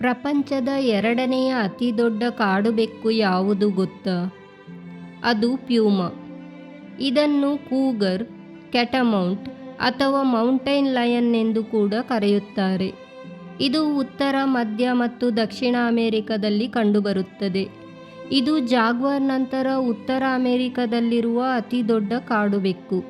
ಪ್ರಪಂಚದ ಎರಡನೆಯ ಅತಿದೊಡ್ಡ ಕಾಡುಬೆಕ್ಕು ಯಾವುದು ಗೊತ್ತಾ? ಅದು ಪ್ಯೂಮಾ. ಇದನ್ನು ಕೂಗರ್, ಕ್ಯಾಟಮೌಂಟ್ ಅಥವಾ ಮೌಂಟೈನ್ ಲಯನ್ ಎಂದು ಕೂಡ ಕರೆಯುತ್ತಾರೆ. ಇದು ಉತ್ತರ, ಮಧ್ಯ ಮತ್ತು ದಕ್ಷಿಣ ಅಮೆರಿಕದಲ್ಲಿ ಕಂಡುಬರುತ್ತದೆ. ಇದು ಜಾಗ್ವಾರ್ ನಂತರ ಉತ್ತರ ಅಮೆರಿಕದಲ್ಲಿರುವ ಅತಿದೊಡ್ಡ ಕಾಡುಬೆಕ್ಕು.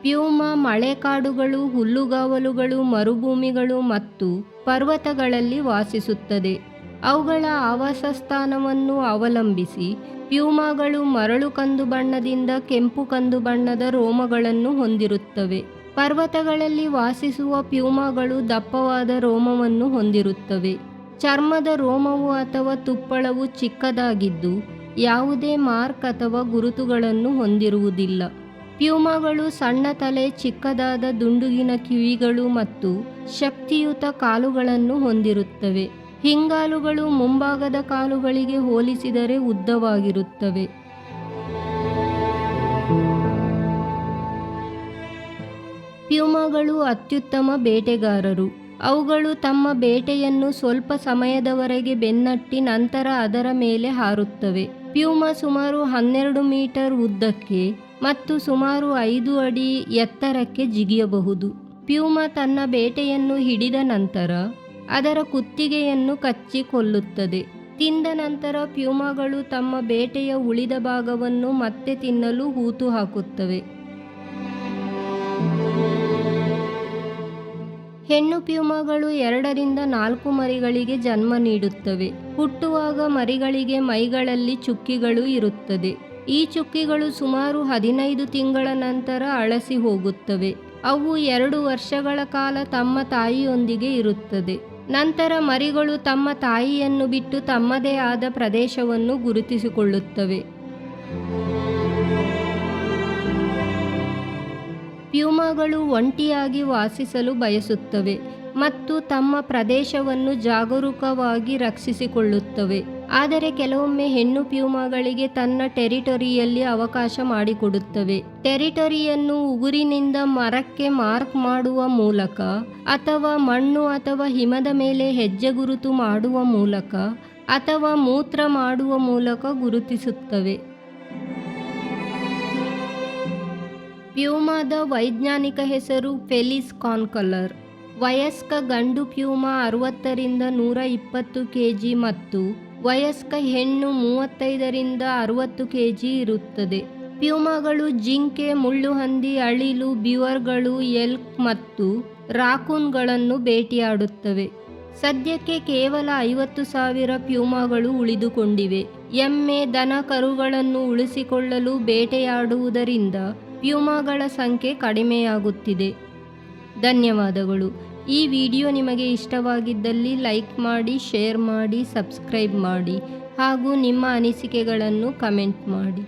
ಪ್ಯೂಮಾ ಮಳೆಕಾಡುಗಳು, ಹುಲ್ಲುಗಾವಲುಗಳು, ಮರುಭೂಮಿಗಳು ಮತ್ತು ಪರ್ವತಗಳಲ್ಲಿ ವಾಸಿಸುತ್ತದೆ. ಅವುಗಳ ಆವಾಸ ಸ್ಥಾನವನ್ನು ಅವಲಂಬಿಸಿ ಪ್ಯೂಮಾಗಳು ಮರಳು ಕಂದು ಬಣ್ಣದಿಂದ ಕೆಂಪು ಕಂದು ಬಣ್ಣದ ರೋಮಗಳನ್ನು ಹೊಂದಿರುತ್ತವೆ. ಪರ್ವತಗಳಲ್ಲಿ ವಾಸಿಸುವ ಪ್ಯೂಮಾಗಳು ದಪ್ಪವಾದ ರೋಮವನ್ನು ಹೊಂದಿರುತ್ತವೆ. ಚರ್ಮದ ರೋಮವು ಅಥವಾ ತುಪ್ಪಳವು ಚಿಕ್ಕದಾಗಿದ್ದು ಯಾವುದೇ ಮಾರ್ಕ್ ಅಥವಾ ಗುರುತುಗಳನ್ನು ಹೊಂದಿರುವುದಿಲ್ಲ. ಪ್ಯೂಮಾಗಳು ಸಣ್ಣ ತಲೆ, ಚಿಕ್ಕದಾದ ದುಂಡುಗಿನ ಕಿವಿಗಳು ಮತ್ತು ಶಕ್ತಿಯುತ ಕಾಲುಗಳನ್ನು ಹೊಂದಿರುತ್ತವೆ. ಹಿಂಗಾಲುಗಳು ಮುಂಭಾಗದ ಕಾಲುಗಳಿಗೆ ಹೋಲಿಸಿದರೆ ಉದ್ದವಾಗಿರುತ್ತವೆ. ಪ್ಯೂಮಾಗಳು ಅತ್ಯುತ್ತಮ ಬೇಟೆಗಾರರು. ಅವುಗಳು ತಮ್ಮ ಬೇಟೆಯನ್ನು ಸ್ವಲ್ಪ ಸಮಯದವರೆಗೆ ಬೆನ್ನಟ್ಟಿ ನಂತರ ಅದರ ಮೇಲೆ ಹಾರುತ್ತವೆ. ಪ್ಯೂಮಾ ಸುಮಾರು 12 ಮೀಟರ್ ಉದ್ದಕ್ಕೆ ಮತ್ತು ಸುಮಾರು 5 ಅಡಿ ಎತ್ತರಕ್ಕೆ ಜಿಗಿಯಬಹುದು. ಪ್ಯೂಮಾ ತನ್ನ ಬೇಟೆಯನ್ನು ಹಿಡಿದ ನಂತರ ಅದರ ಕುತ್ತಿಗೆಯನ್ನು ಕಚ್ಚಿ ಕೊಲ್ಲುತ್ತದೆ. ತಿಂದ ನಂತರ ಪ್ಯೂಮಾಗಳು ತಮ್ಮ ಬೇಟೆಯ ಉಳಿದ ಭಾಗವನ್ನು ಮತ್ತೆ ತಿನ್ನಲು ಹೂತು ಹಾಕುತ್ತವೆ. ಹೆಣ್ಣು ಪ್ಯೂಮಾಗಳು 2 ರಿಂದ 4 ಮರಿಗಳಿಗೆ ಜನ್ಮ ನೀಡುತ್ತವೆ. ಹುಟ್ಟುವಾಗ ಮರಿಗಳಿಗೆ ಮೈಗಳಲ್ಲಿ ಚುಕ್ಕಿಗಳು ಇರುತ್ತದೆ. ಈ ಚುಕ್ಕಿಗಳು ಸುಮಾರು 15 ತಿಂಗಳ ನಂತರ ಅಳಸಿ ಹೋಗುತ್ತವೆ. ಅವು 2 ವರ್ಷಗಳ ಕಾಲ ತಮ್ಮ ತಾಯಿಯೊಂದಿಗೆ ಇರುತ್ತದೆ. ನಂತರ ಮರಿಗಳು ತಮ್ಮ ತಾಯಿಯನ್ನು ಬಿಟ್ಟು ತಮ್ಮದೇ ಆದ ಪ್ರದೇಶವನ್ನು ಗುರುತಿಸಿಕೊಳ್ಳುತ್ತವೆ. ಪ್ಯೂಮಾಗಳು ಒಂಟಿಯಾಗಿ ವಾಸಿಸಲು ಬಯಸುತ್ತವೆ ಮತ್ತು ತಮ್ಮ ಪ್ರದೇಶವನ್ನು ಜಾಗರೂಕವಾಗಿ ರಕ್ಷಿಸಿಕೊಳ್ಳುತ್ತವೆ. ಆದರೆ ಕೆಲವೊಮ್ಮೆ ಹೆಣ್ಣು ಪ್ಯೂಮಾಗಳಿಗೆ ತನ್ನ ಟೆರಿಟರಿಯಲ್ಲಿ ಅವಕಾಶ ಮಾಡಿಕೊಡುತ್ತವೆ. ಟೆರಿಟರಿಯನ್ನು ಉಗುರಿನಿಂದ ಮರಕ್ಕೆ ಮಾರ್ಕ್ ಮಾಡುವ ಮೂಲಕ ಅಥವಾ ಮಣ್ಣು ಅಥವಾ ಹಿಮದ ಮೇಲೆ ಹೆಜ್ಜೆಗುರುತು ಮಾಡುವ ಮೂಲಕ ಅಥವಾ ಮೂತ್ರ ಮಾಡುವ ಮೂಲಕ ಗುರುತಿಸುತ್ತವೆ. ಪ್ಯೂಮಾದ ವೈಜ್ಞಾನಿಕ ಹೆಸರು ಫೆಲಿಸ್ ಕಾನ್ಕಲರ್. ವಯಸ್ಕ ಗಂಡು ಪ್ಯೂಮಾ 60 ರಿಂದ 120 kg ಮತ್ತು ವಯಸ್ಕ ಹೆಣ್ಣು 35 ರಿಂದ 60 kg ಇರುತ್ತದೆ. ಪ್ಯೂಮಾಗಳು ಜಿಂಕೆ, ಮುಳ್ಳುಹಂದಿ, ಅಳಿಲು, ಬಿವರ್ಗಳು, ಎಲ್ಕ್ ಮತ್ತು ರಾಕೂನ್ಗಳನ್ನು ಬೇಟೆಯಾಡುತ್ತವೆ. ಸದ್ಯಕ್ಕೆ ಕೇವಲ 50,000 ಪ್ಯೂಮಾಗಳು ಉಳಿದುಕೊಂಡಿವೆ. ಎಮ್ಮೆ, ದನ, ಕರುಗಳನ್ನು ಉಳಿಸಿಕೊಳ್ಳಲು ಬೇಟೆಯಾಡುವುದರಿಂದ ಪ್ಯೂಮಾಗಳ ಸಂಖ್ಯೆ ಕಡಿಮೆಯಾಗುತ್ತಿದೆ. ಧನ್ಯವಾದಗಳು. ಈ ವಿಡಿಯೋ ನಿಮಗೆ ಇಷ್ಟವಾಗಿದ್ದಲ್ಲಿ ಲೈಕ್ ಮಾಡಿ, ಶೇರ್ ಮಾಡಿ, ಸಬ್ಸ್ಕ್ರೈಬ್ ಮಾಡಿ ಹಾಗೂ ನಿಮ್ಮ ಅನಿಸಿಕೆಗಳನ್ನು ಕಮೆಂಟ್ ಮಾಡಿ.